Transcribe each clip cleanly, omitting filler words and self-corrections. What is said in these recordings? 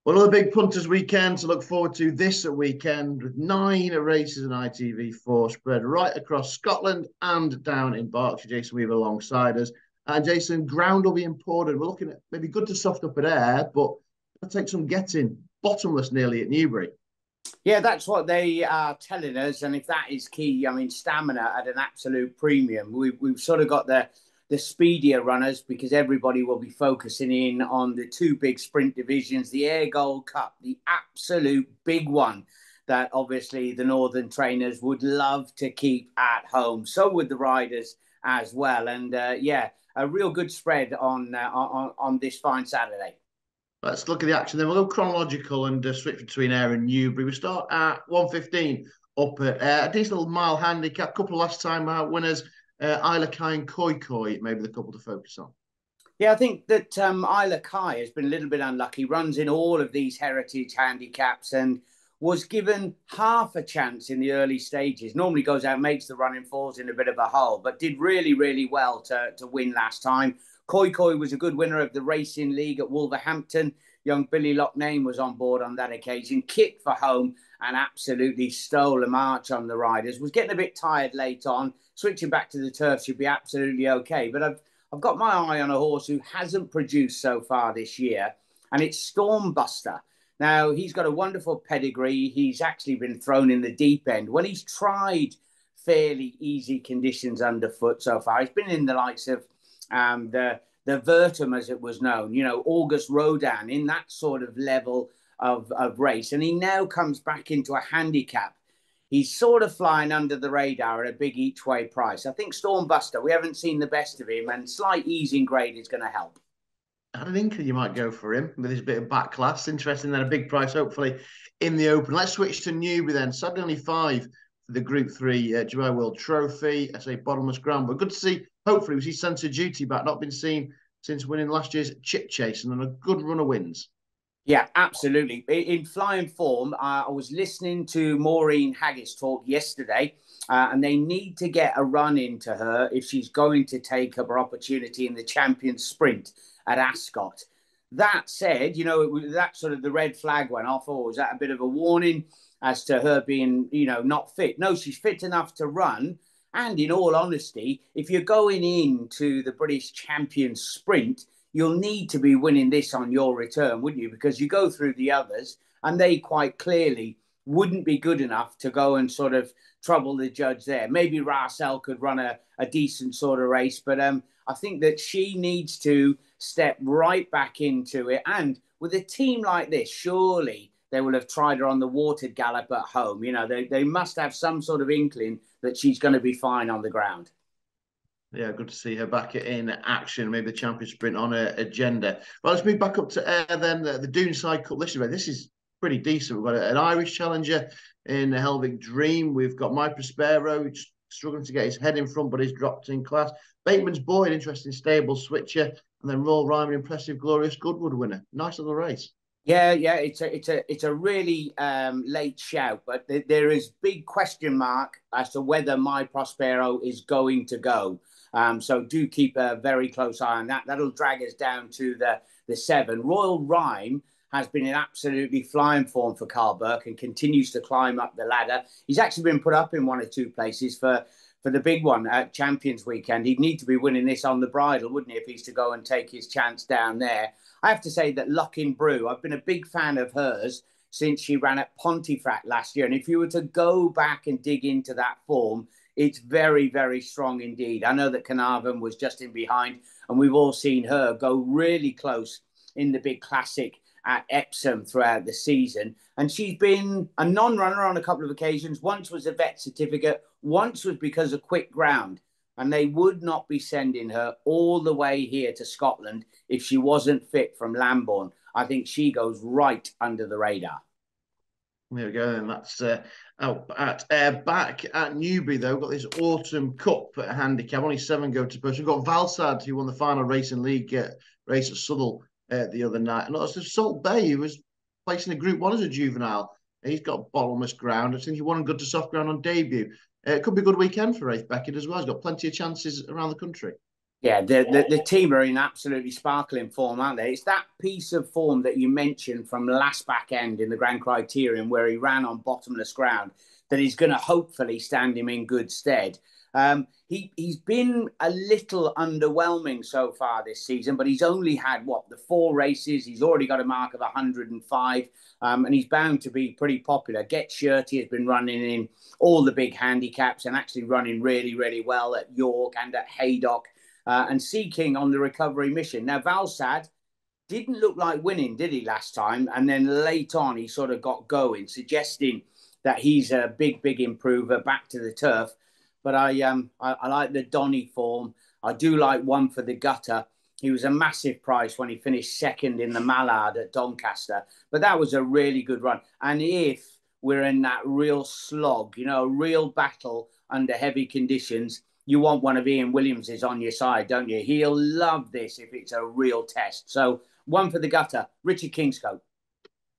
Well, another big punters weekend to look forward to this weekend with 9 races and ITV4 spread right across Scotland and down in Berkshire. Jason Weaver alongside us. And Jason, ground will be important. We're looking at maybe good to soft up at Ayr, but it'll take some getting. Bottomless nearly at Newbury. Yeah, that's what they are telling us. And if that is key, I mean, stamina at an absolute premium. We've sort of got the speedier runners because everybody will be focusing in on the two big sprint divisions, the Ayr Gold Cup, the absolute big one that obviously the Northern trainers would love to keep at home. So would the riders as well. And yeah, a real good spread on this fine Saturday. Let's look at the action then. We'll go chronological and switch between Ayr and Newbury. We start at 1:15 up at Ayr. A decent little mile handicap. Couple of last time out winners, Isla Kai and Koi Koi, maybe the couple to focus on. Yeah, I think that Isla Kai has been a little bit unlucky, runs in all of these heritage handicaps and was given half a chance in the early stages. Normally goes out, makes the run and falls in a bit of a hole, but did really, really well to win last time. Koi Koi was a good winner of the Racing League at Wolverhampton. Young Billy Loughnane was on board on that occasion, kicked for home and absolutely stole a march on the riders. Was getting a bit tired late on. Switching back to the turf should be absolutely okay. But I've got my eye on a horse who hasn't produced so far this year, and it's Stormbuster. Now, he's got a wonderful pedigree. He's actually been thrown in the deep end. When he's tried fairly easy conditions underfoot so far, he's been in the likes of the Vertum, as it was known, August Rodin, in that sort of level of race. And he now comes back into a handicap. He's sort of flying under the radar at a big each way price. I think Stormbuster, we haven't seen the best of him, and slight easing grade is going to help. I had an inkling you might go for him with his bit of back class. Interesting, then a big price, hopefully, in the open. Let's switch to Newbury then. Sadly, only 5 for the Group 3 Dubai World Trophy. I say bottomless ground, but good to see. Hopefully, we see sense of duty back. Not been seen since winning last year's Chip Chase, and then a good run of wins. Yeah, absolutely. In flying form, I was listening to Maureen Haggis talk yesterday, and they need to get a run into her if she's going to take up her opportunity in the Champions Sprint at Ascot. That said, that sort of the red flag went off, or was that a bit of a warning as to her being, not fit? No, she's fit enough to run. And in all honesty, if you're going into the British Champions Sprint, you'll need to be winning this on your return, wouldn't you? Because you go through the others and they quite clearly wouldn't be good enough to go and sort of trouble the judge there. Maybe Racel could run a decent sort of race, but I think that she needs to step right back into it. And with a team like this, surely they will have tried her on the watered gallop at home. They must have some sort of inkling that she's going to be fine on the ground. Yeah, good to see her back in action. Maybe the champion sprint on her agenda. Well, let's move back up to Ayr then. The Doonside Cup. This is pretty decent. We've got an Irish challenger in the Helvig Dream. We've got My Prospero, struggling to get his head in front, but he's dropped in class. Bateman's Boy, an interesting stable switcher. And then Royal Rhyme, impressive, glorious Goodwood winner. Nice little race. Yeah, it's a really late shout, but there is big question mark as to whether My Prospero is going to go. So do keep a very close eye on that. That'll drag us down to the 7. Royal Rhyme has been in absolutely flying form for Carl Burke and continues to climb up the ladder. He's actually been put up in 1 or 2 places for the big one at Champions Weekend. He'd need to be winning this on the bridle, wouldn't he, if he's to go and take his chance down there. I have to say that Lockin Brew, I've been a big fan of hers since she ran at Pontefract last year. And if you were to go back and dig into that form, it's very, very strong indeed. I know that Carnarvon was just in behind, and we've all seen her go really close in the big classic at Epsom throughout the season. And she's been a non-runner on a couple of occasions. Once was a vet certificate, once was because of quick ground. And they would not be sending her all the way here to Scotland if she wasn't fit from Lambourne. I think she goes right under the radar. There we go. And that's out at back at Newbury, though. We've got this Autumn Cup handicap. Only 7 go to push. We've got Valsad, who won the final Racing League race at Southall the other night. And also Salt Bay, who was placing a Group 1 as a juvenile. He's got bottomless ground. I think he won good to soft ground on debut. It could be a good weekend for Rafe Beckett as well. He's got plenty of chances around the country. Yeah, the team are in absolutely sparkling form, aren't they? It's that piece of form that you mentioned from last back end in the Grand Criterion where he ran on bottomless ground that is going to hopefully stand him in good stead. He's been a little underwhelming so far this season, but he's only had the 4 races. He's already got a mark of 105, and he's bound to be pretty popular. Get Shirty has been running in all the big handicaps and actually running really, really well at York and at Haydock. And Sea King on the recovery mission. Now, Valsad didn't look like winning, did he, last time? And then late on, he sort of got going, suggesting that he's a big, big improver back to the turf. But I like the Donny form. I do like One for the Gutter. He was a massive price when he finished second in the Mallard at Doncaster. But that was a really good run. And if we're in that real slog, a real battle under heavy conditions, you want one of Ian Williams's on your side, don't you? He'll love this if it's a real test. So One for the Gutter, Richard Kingscote.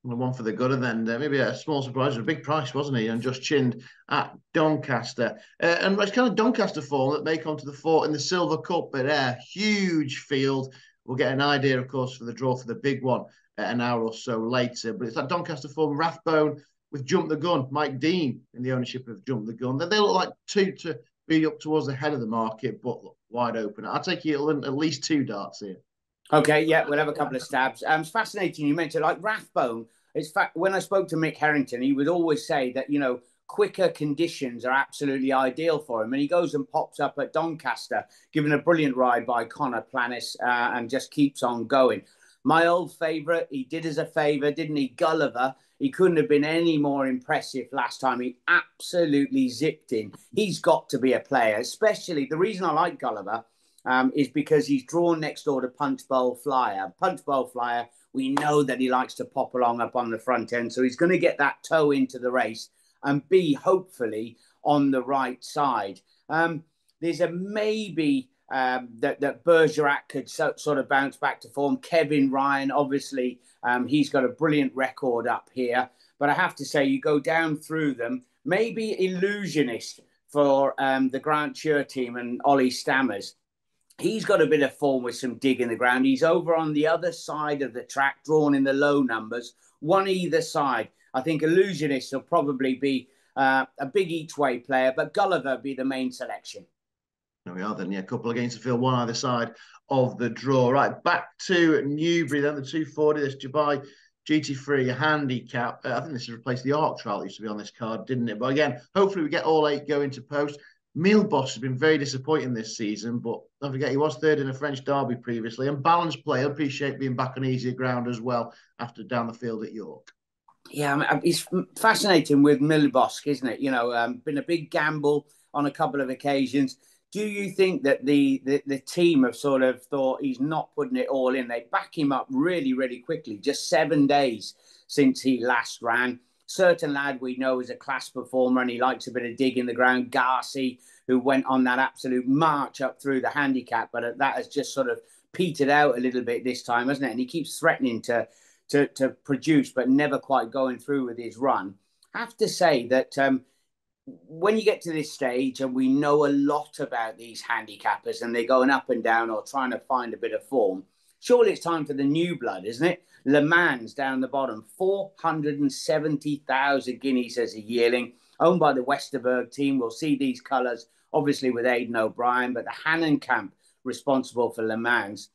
One for the gutter then. Maybe a small surprise. A big price, wasn't he? And just chinned at Doncaster. And it's kind of Doncaster form that make onto the fort in the Silver Cup. But huge field. We'll get an idea, of course, for the draw for the big one an hour or so later. But it's that Doncaster form, Rathbone with Jump the Gun, Mike Dean in the ownership of Jump the Gun. They look like two to be up towards the head of the market, but wide open. I'll take you at least 2 darts here. Okay, yeah, we'll have a couple of stabs. It's fascinating you mentioned like Rathbone. When I spoke to Mick Harrington, he would always say that, quicker conditions are absolutely ideal for him. And he goes and pops up at Doncaster, given a brilliant ride by Connor Planis, and just keeps on going. My old favourite, he did us a favour, didn't he? Gulliver. He couldn't have been any more impressive last time. He absolutely zipped in. He's got to be a player, especially the reason I like Gulliver is because he's drawn next door to Punch Bowl Flyer. Punch Bowl Flyer, we know that he likes to pop along up on the front end. So he's going to get that toe into the race and be hopefully on the right side. There's a maybe that Bergerac could sort of bounce back to form. Kevin Ryan, obviously, he's got a brilliant record up here. But I have to say, you go down through them, maybe Illusionist for the Grant Sure team and Ollie Stammers. He's got a bit of form with some dig in the ground. He's over on the other side of the track, drawn in the low numbers, one either side. I think Illusionist will probably be a big each-way player, but Gulliver be the main selection. There we are then, a couple against the field, one either side of the draw. Right, back to Newbury then, the 240, this Dubai GT3 handicap. I think this has replaced the Arc Trial that used to be on this card, didn't it? But again, hopefully we get all 8 going to post. Mealboss has been very disappointing this season, but don't forget he was third in a French derby previously. And balanced play, I appreciate being back on easier ground as well after down the field at York. Yeah, it's fascinating with Mealboss, isn't it? Been a big gamble on a couple of occasions. Do you think that the team have sort of thought he's not putting it all in? They back him up really, really quickly, just 7 days since he last ran. Certain lad we know is a class performer and he likes a bit of dig in the ground. Garci, who went on that absolute march up through the handicap, but that has just sort of petered out a little bit this time, hasn't it? And he keeps threatening to produce, but never quite going through with his run. I have to say that when you get to this stage and we know a lot about these handicappers and they're going up and down or trying to find a bit of form, surely it's time for the new blood, isn't it? Le Mans down the bottom, 470,000 guineas as a yearling, owned by the Westerberg team. We'll see these colours, obviously with Aidan O'Brien, but the Hannenkamp responsible for Le Mans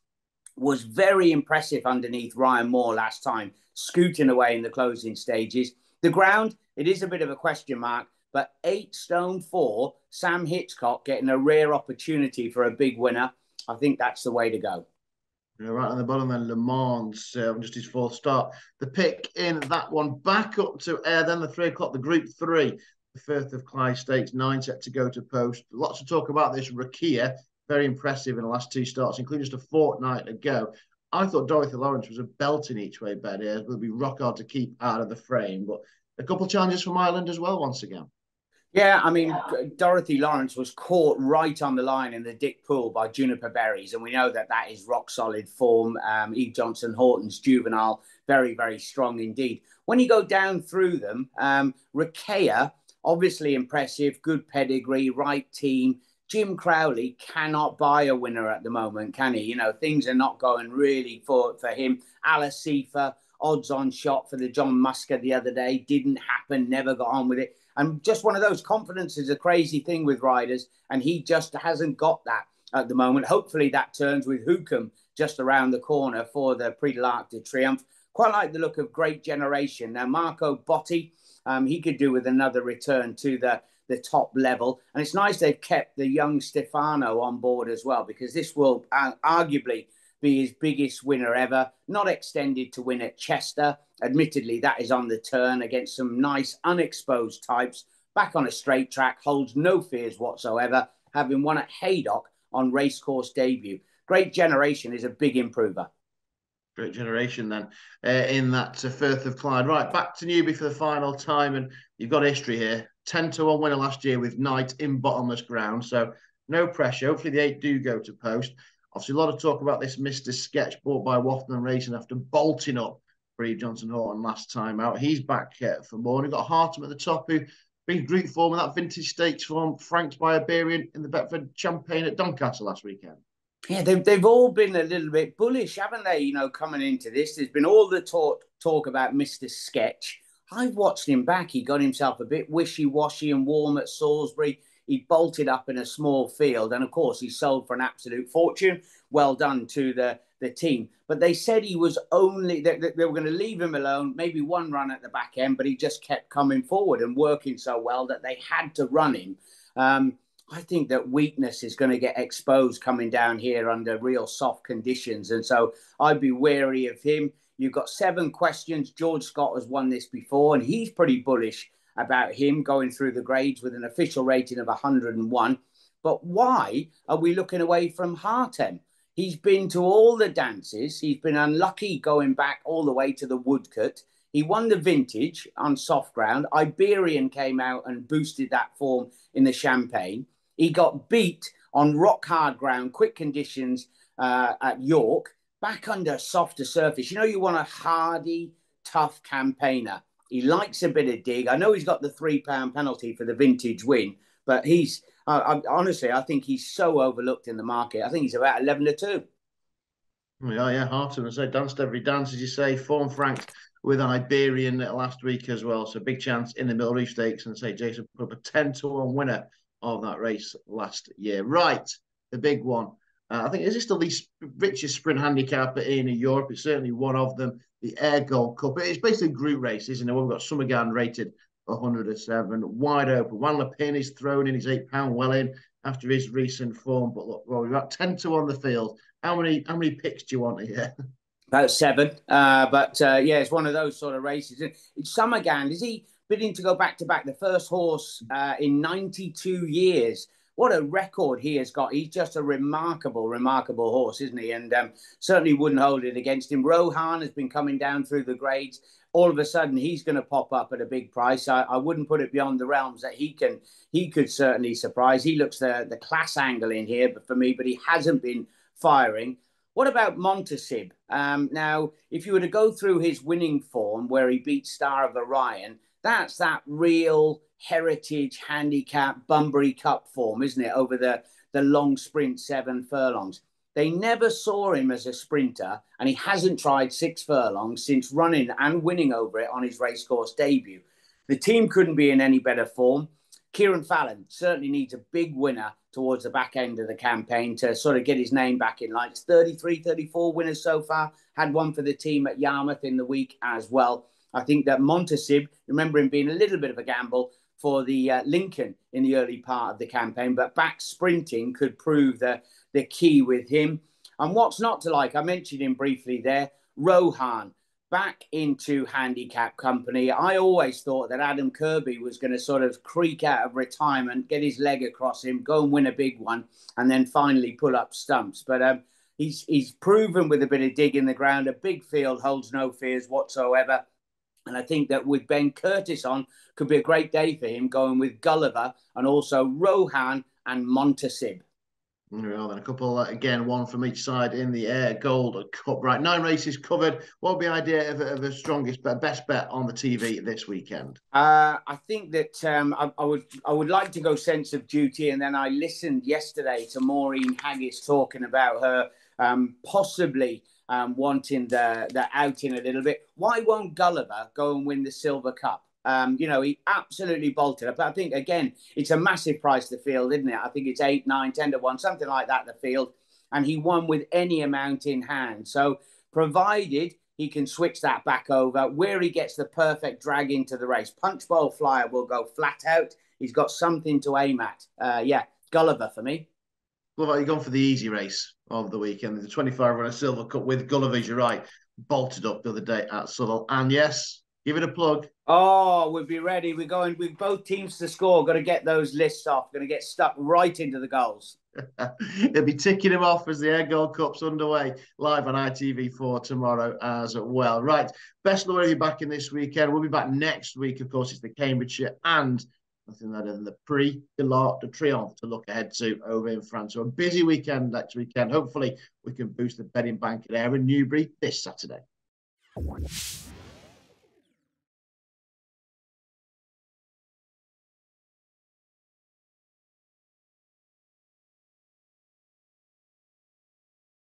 was very impressive underneath Ryan Moore last time, scooting away in the closing stages. The ground, it is a bit of a question mark, but 8 stone 4, Sam Hitchcock getting a rare opportunity for a big winner. I think that's the way to go. Right on the bottom then, Le Mans, just his 4th start. The pick in that one, back up to Ayr, then the 3 o'clock, the Group 3, the Firth of Clyde Stakes, 9 set to go to post. Lots to talk about this. Rakia, very impressive in the last 2 starts, including just a fortnight ago. I thought Dorothy Lawrence was a belting each way bet here. It will be rock hard to keep out of the frame, but a couple of challenges from Ireland as well once again. Yeah, I mean, Dorothy Lawrence was caught right on the line in the Dick Pool by Juniper Berries, and we know that is rock solid form. Eve Johnson Horton's juvenile, very, very strong indeed. When you go down through them, Rakea, obviously impressive, good pedigree, right team, Jim Crowley cannot buy a winner at the moment, can he? You know, things are not going really for him. Alasifa, odds on shot for the John Musker the other day, didn't happen, never got on with it. And just one of those, confidence is a crazy thing with riders, and he just hasn't got that at the moment. Hopefully that turns with Hookham just around the corner for the Prix de l'Arc de Triomphe. Quite like the look of Great Generation. Now, Marco Botti, he could do with another return to the top level. And it's nice they've kept the young Stefano on board as well, because this will arguably be his biggest winner ever. Not extended to win at Chester. Admittedly, that is on the turn against some nice unexposed types. Back on a straight track, holds no fears whatsoever, having won at Haydock on racecourse debut. Great Generation is a big improver. Great Generation then in that Firth of Clyde. Right, back to Newbury for the final time, and you've got history here. 10-1 winner last year with Knight in bottomless ground, so no pressure. Hopefully the 8 do go to post. Obviously, a lot of talk about this Mr. Sketch bought by Wafton Racing after bolting up Bree Johnson Horton last time out. He's back for more. And we've got Hartum at the top, who brings Greek form with that vintage stakes form, franked by Iberian in the Betfred Champagne at Doncaster last weekend. Yeah, they've all been a little bit bullish, haven't they? You know, coming into this, there's been all the talk about Mr. Sketch. I've watched him back. He got himself a bit wishy-washy and warm at Salisbury. He bolted up in a small field, and of course, he sold for an absolute fortune. Well done to the team. But they said he was only they were going to leave him alone, maybe one run at the back end, but he just kept coming forward and working so well that they had to run him. I think that weakness is going to get exposed coming down here under real soft conditions. And so I'd be wary of him. You've got 7 questions. George Scott has won this before, and he's pretty bullish about him going through the grades with an official rating of 101. But why are we looking away from Hartem? He's been to all the dances. He's been unlucky going back all the way to the Woodcut. He won the Vintage on soft ground. Iberian came out and boosted that form in the Champagne. He got beat on rock hard ground, quick conditions at York, back under softer surface. You know, you want a hardy, tough campaigner. He likes a bit of dig. I know he's got the £3 penalty for the Vintage win, but he's honestly, I think he's so overlooked in the market. I think he's about 11-2. Yeah, Harton, as I say, danced every dance, as you say, form franked with an Iberian last week as well. So big chance in the Middle Reef Stakes, and say Jason put up a 10-1 winner of that race last year. Right, the big one. I think, is this the least richest sprint handicap in Europe? It's certainly one of them. The Ayr Gold Cup. It's basically a group race, isn't it? We've got Summergan rated 107, wide open. Juan Lepin is thrown in his £8 well in after his recent form. But look, well, we've got 10-1 the field. How many picks do you want here? About 7. Yeah, it's one of those sort of races. It's Summergan. Is he bidding to go back to back? The first horse in 92 years. What a record he has got. He's just a remarkable horse, isn't he? And certainly wouldn't hold it against him. Rohan has been coming down through the grades. All of a sudden, he's going to pop up at a big price. I wouldn't put it beyond the realms that he could certainly surprise. He looks the class angle in here, but for me, but he hasn't been firing. What about Montasib? Now, if you were to go through his winning form where he beat Star of Orion, that's that real heritage handicap Bunbury Cup form, isn't it? Over the long sprint 7 furlongs. They never saw him as a sprinter, and he hasn't tried 6 furlongs since running and winning over it on his racecourse debut. The team couldn't be in any better form. Kieran Fallon certainly needs a big winner towards the back end of the campaign to sort of get his name back in lights. 33, 34 winners so far. Had one for the team at Yarmouth in the week as well. I think that Montasib, remember him being a little bit of a gamble for the Lincoln in the early part of the campaign, but back sprinting could prove the key with him. And what's not to like, I mentioned him briefly there, Rohan, back into handicap company. I always thought that Adam Kirby was going to sort of creak out of retirement, get his leg across him, go and win a big one, and then finally pull up stumps. But he's proven with a bit of dig in the ground, a big field, holds no fears whatsoever. And I think that with Ben Curtis on, could be a great day for him, going with Gulliver and also Rohan and Montasib. Well, then a couple again, one from each side in the Ayr Gold Cup. Right, 9 races covered. What would be the idea of a strongest bet, best bet on the TV this weekend? I think that I would like to go Sense of Duty, and then I listened yesterday to Maureen Haggis talking about her possibly wanting the outing a little bit. Why won't Gulliver go and win the Silver Cup? He absolutely bolted up. But I think, again, it's a massive price to field, isn't it? I think it's 8, 9, 10 to 1, something like that, the field. And he won with any amount in hand. So provided he can switch that back over, where he gets the perfect drag into the race, Punch Bowl Flyer will go flat out. He's got something to aim at. Gulliver for me. Well, you've gone for the easy race of the weekend. The 25 run a Silver Cup with Gulliver's, you're right, bolted up the other day at Southall. And yes, give it a plug. Oh, we'll be ready. We're going with both teams to score. Got to get those lists off. Going to get stuck right into the goals. They'll be ticking him off as the Ayr Gold Cup's underway live on ITV4 tomorrow as well. Right, best of luck with you back in this weekend. We'll be back next week. Of course, it's the Cambridgeshire and nothing other than the Prix de l'Arc de Triomphe to look ahead to over in France. So a busy weekend next weekend. Hopefully, we can boost the betting bank at Ayr and Newbury this Saturday.